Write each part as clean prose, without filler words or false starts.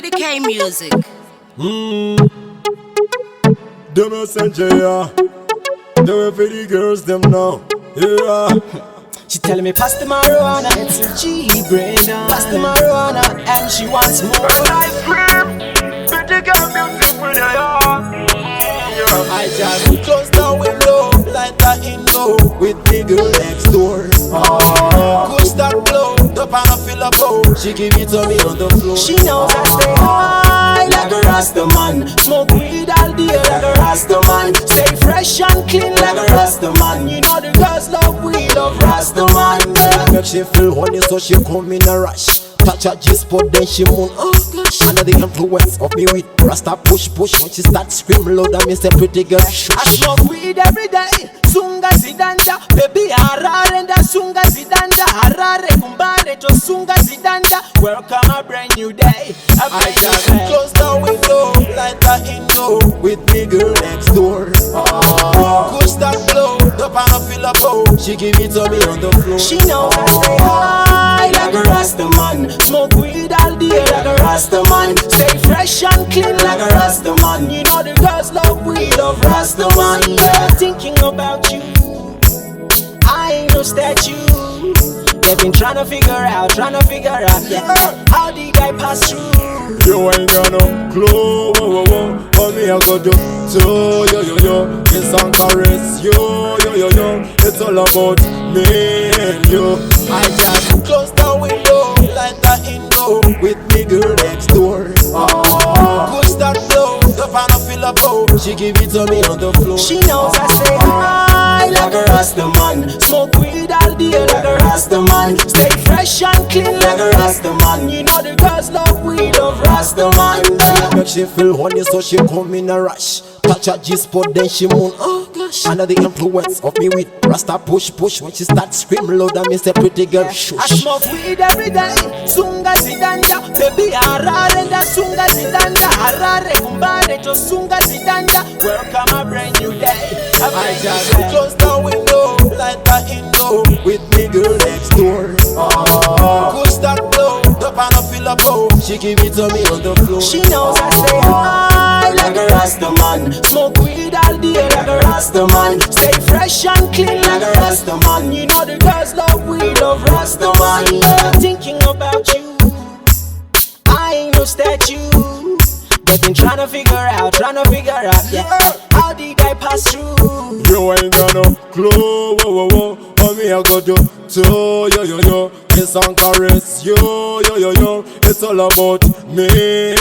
Lady K music. The messenger, yeah. Do it for the girls, them now. Yeah. She telling me pass the marijuana, it's a G-brainer. Pass the marijuana and she wants more. Ice cream, pretty girl music with her, yeah. I just close the window, light the indoor with the girl next door. Push that blow, the pan fill up, oh. She give it to me on the floor. She knows I stay high like a Rasta man. Smoke weed all day like a Rasta man. Stay fresh and clean like a Rasta man. You know the girls love weed, love Rasta man. Make she feel horny so she come in a rush. Touch her G-spot then she moan. Oh gosh, under the influence of me with Rasta push. When she start scream loud and me say pretty girl shush. I smoke weed every day, sunga zidanda. Baby harare nda sunga zidanda. Harare kumbare to sunga zidanda. Welcome a brand new day, a brand new day. Close the window, light the indoor with me girl next door. Push that blow, the pan fill up, oh. She give it to me on the floor. She knows I stay high like a Rasta man. Smoke weed all day like a Rasta man. Stay fresh and clean like a Rasta man. You know the girls love weed, love Rasta man. Yeah, thinking about you, I ain't no statue. They've been trying to figure out, yeah, how the guy pass through. You ain't got no clue, but me I go do yo. It's on caress, yo. It's all about me and you. I just close the window, light the indoor with me girl next door. Push that blow, the pan fill up, oh. She give it to me on the floor. She knows I stay high like a Rasta man. Smoke weed all day like a Rasta man. Stay fresh and clean like a Rasta man. You know the girls love weed, love Rasta man. Make she feel horny so she come in a rush. Touch her G-spot then she moan. Oh gosh, under the influence of me with Rasta push. When she start scream loud and me say pretty girl shush. I smoke weed every day, sunga zidanda. Baby harare nda sunga zidanda. Harare kumbare to sunga zidanda. Welcome a brand new day. I just close the window, light the indoor with me girl next door. Push that blow, the pan fill up, oh. She give it to me on the floor. She knows I stay high like a Rasta man. Smoke weed all day like a Rasta man. Stay fresh and clean like a Rasta man. You know the girls love weed, love Rasta man. Yeah, thinking about you, I ain't no statue. They've been trying to figure out, yeah, how the guy pass through. You ain't got no clue, but me I go do yo. It's on caress, yo. It's all about me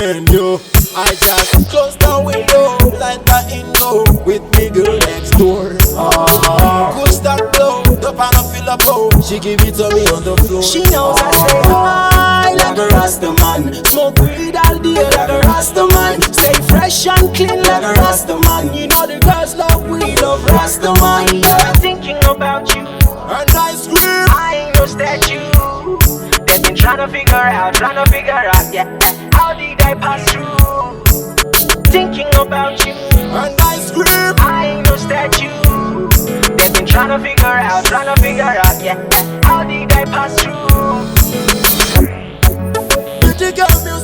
and you. I just close the window, light the indoor with me girl next door. Push that blow, the pan fill up, oh. She give it to me on the floor. She knows I stay high like a Rasta man. Smoke weed all day like a Rasta man. Stay fresh and clean like a Rasta man. You know the girls love weed, love Rasta man. Yeah, thinking about you, And ice cream, I ain't no statue. They've been trying to figure out, yeah, how the guy pass through. Thinking about you, and ice cream. I ain't no statue. They've been trying to figure out, yeah, how the guy pass through. Pretty girl music.